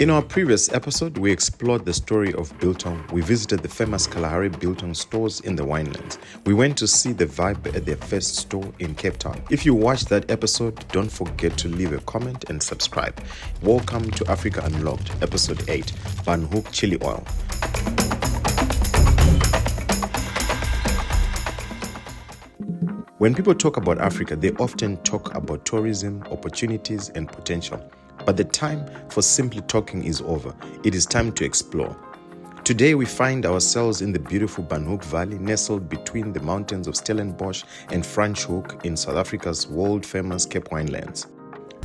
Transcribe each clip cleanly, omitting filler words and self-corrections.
In our previous episode, we explored the story of Biltong. We visited the famous Kalahari Biltong stores in the winelands. We went to see the vibe at their first store in Cape Town. If you watched that episode, don't forget to leave a comment and subscribe. Welcome to Africa Unlocked, episode 8, Banhoek Chilli Oil. When people talk about Africa, they often talk about tourism, opportunities, and potential. But the time for simply talking is over. It is time to explore. Today we find ourselves in the beautiful Banhoek Valley, nestled between the mountains of Stellenbosch and Franschhoek in South Africa's world-famous Cape Winelands.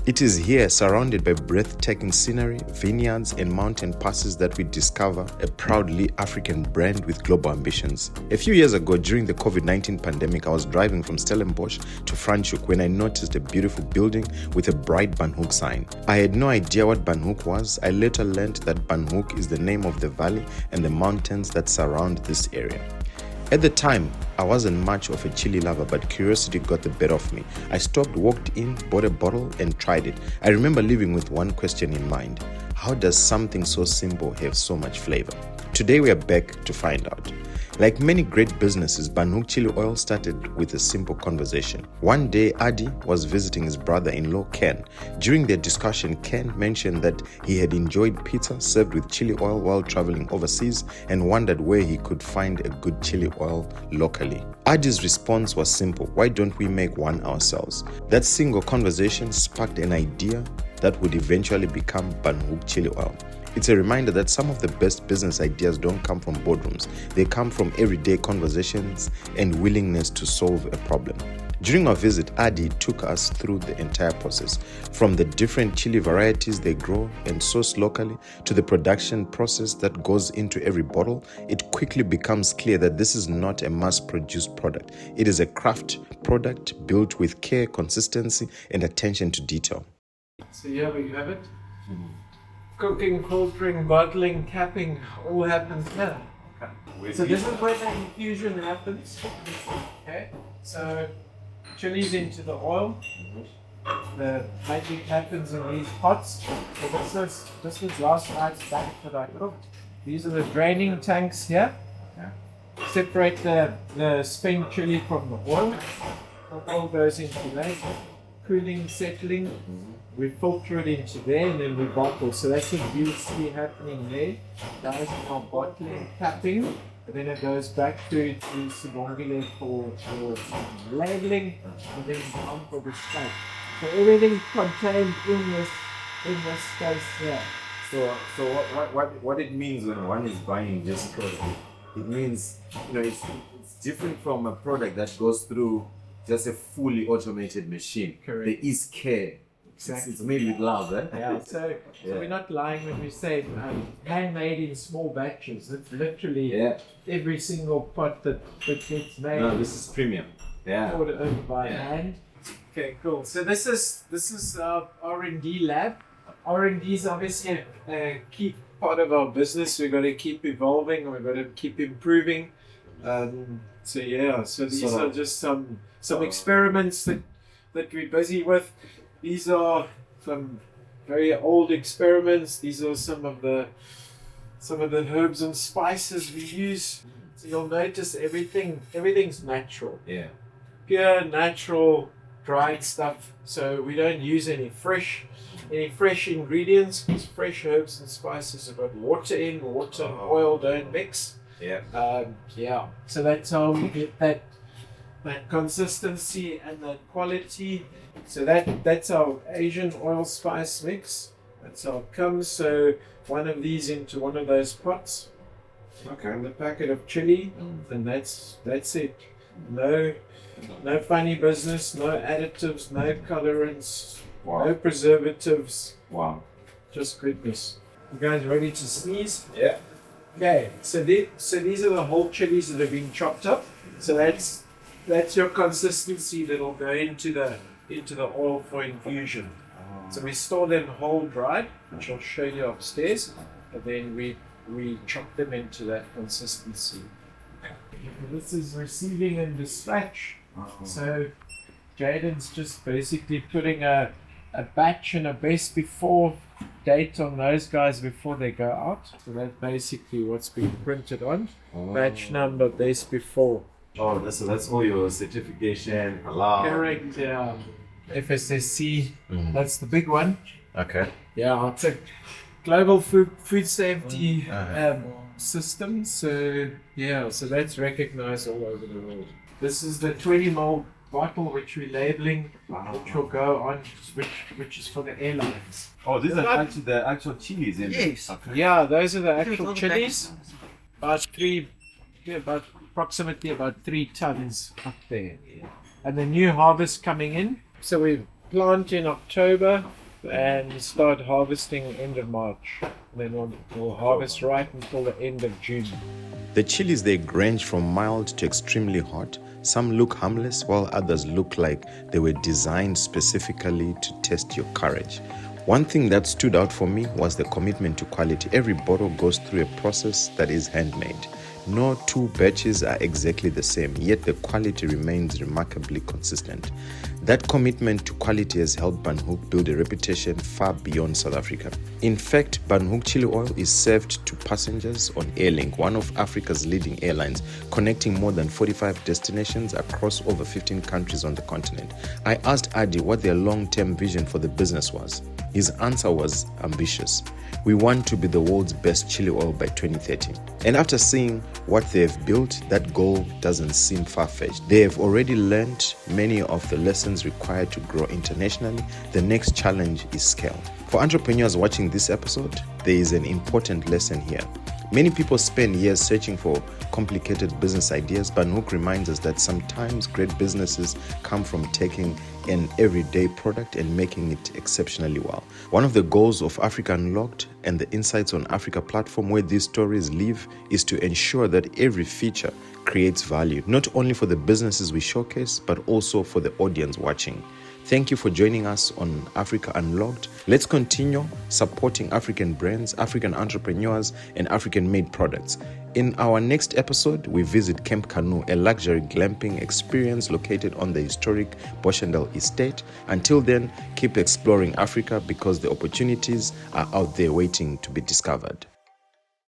It is here, surrounded by breathtaking scenery, vineyards, and mountain passes, that we discover a proudly African brand with global ambitions. A few years ago, during the COVID-19 pandemic, I was driving from Stellenbosch to Franschhoek when I noticed a beautiful building with a bright Banhoek sign. I had no idea what Banhoek was. I later learned that Banhoek is the name of the valley and the mountains that surround this area. At the time, I wasn't much of a chili lover, but curiosity got the better of me. I stopped, walked in, bought a bottle, and tried it. I remember leaving with one question in mind: how does something so simple have so much flavor? Today we are back to find out. Like many great businesses, Banhoek Chilli Oil started with a simple conversation. One day, Adi was visiting his brother-in-law, Ken. During their discussion, Ken mentioned that he had enjoyed pizza served with chili oil while traveling overseas and wondered where he could find a good chili oil locally. Adi's response was simple: why don't we make one ourselves? That single conversation sparked an idea that would eventually become Banhoek Chilli Oil. It's a reminder that some of the best business ideas don't come from boardrooms. They come from everyday conversations and willingness to solve a problem. During our visit, Adi took us through the entire process, from the different chili varieties they grow and source locally to the production process that goes into every bottle. It quickly becomes clear that this is not a mass-produced product. It is a craft product built with care, consistency, and attention to detail. So here we have it. Cooking, filtering, bottling, capping, all happens here. Okay. So this is where the infusion happens. Okay. So chilies into the oil. The magic happens in these pots. So this was last night's batch that I cooked. These are the draining tanks here. Okay. Separate the spent chili from the oil. The oil goes into there. Cooling, settling. We filter it into there and then we bottle. So that's what you see happening there. Guys are bottling, tapping, and then it goes back to Sibongile for labeling, and then down for the scope. So everything contained in this space here. So what it means when one is buying this product, it means, it's different from a product that goes through just a fully automated machine. Correct. There is care. Exactly. It's made with love, eh? Yeah. So we're not lying when we say handmade in small batches. It's literally every single pot that gets made. No, this is premium. Yeah. Ordered over by hand. Okay, cool. So this is our R&D lab. R&D is obviously a key part of our business. We've got to keep evolving. We've got to keep improving. So these are just some experiments that we're busy with. These are some very old experiments. These are some of the herbs and spices we use. So you'll notice everything's natural. Yeah. Pure, natural, dried stuff. So we don't use any fresh ingredients, because fresh herbs and spices have got water in. Water and oil don't mix. Yeah. So that's how we get that consistency and that quality. So that's our Asian oil spice mix. That's how it comes. So one of these into one of those pots. Okay. And the packet of chili, and that's it. No funny business, no additives, no colorants, no preservatives. Wow. Just goodness. You guys ready to sneeze? Yeah. Okay. So these are the whole chilies that have been chopped up. So that's your consistency that'll go into the oil for infusion. So we store them whole dried, which I'll show you upstairs, and then we chop them into that consistency. This is receiving and dispatch. So Jaden's just basically putting a batch and a best before date on those guys before they go out. So that's basically what's been printed on. Batch number, best before. Oh, so that's all your certification, halal. Correct, yeah. FSSC, that's the big one. Okay. Yeah, it's a global food safety system. So yeah, so that's recognized all over the world. This is the 20 ml bottle which we're labeling, which will go on, which is for the airlines. Oh, these are actually the actual chilies in it. Yes. Okay. Yeah, those are the actual chilies. About approximately about 3 tons up there. And the new harvest coming in. So we plant in October and start harvesting end of March. Then we'll harvest right until the end of June. The chilies, they range from mild to extremely hot. Some look harmless, while others look like they were designed specifically to test your courage. One thing that stood out for me was the commitment to quality. Every bottle goes through a process that is handmade. No two batches are exactly the same, yet the quality remains remarkably consistent. That commitment to quality has helped Banhoek build a reputation far beyond South Africa. In fact, Banhoek Chilli Oil is served to passengers on Airlink, one of Africa's leading airlines, connecting more than 45 destinations across over 15 countries on the continent. I asked Adi what their long-term vision for the business was. His answer was ambitious. We want to be the world's best chili oil by 2030. And after seeing what they've built, that goal doesn't seem far-fetched. They have already learned many of the lessons required to grow internationally. The next challenge is scale. For entrepreneurs watching this episode, there is an important lesson here. Many people spend years searching for complicated business ideas. Banhoek reminds us that sometimes great businesses come from taking an everyday product and making it exceptionally well. One of the goals of Africa Unlocked and the Insights on Africa platform, where these stories live, is to ensure that every feature creates value, not only for the businesses we showcase, but also for the audience watching. Thank you for joining us on Africa Unlocked. Let's continue supporting African brands, African entrepreneurs, and African-made products. In our next episode, we visit Camp Canoe, a luxury glamping experience located on the historic Boshendal estate. Until then, keep exploring Africa because the opportunities are out there waiting to be discovered.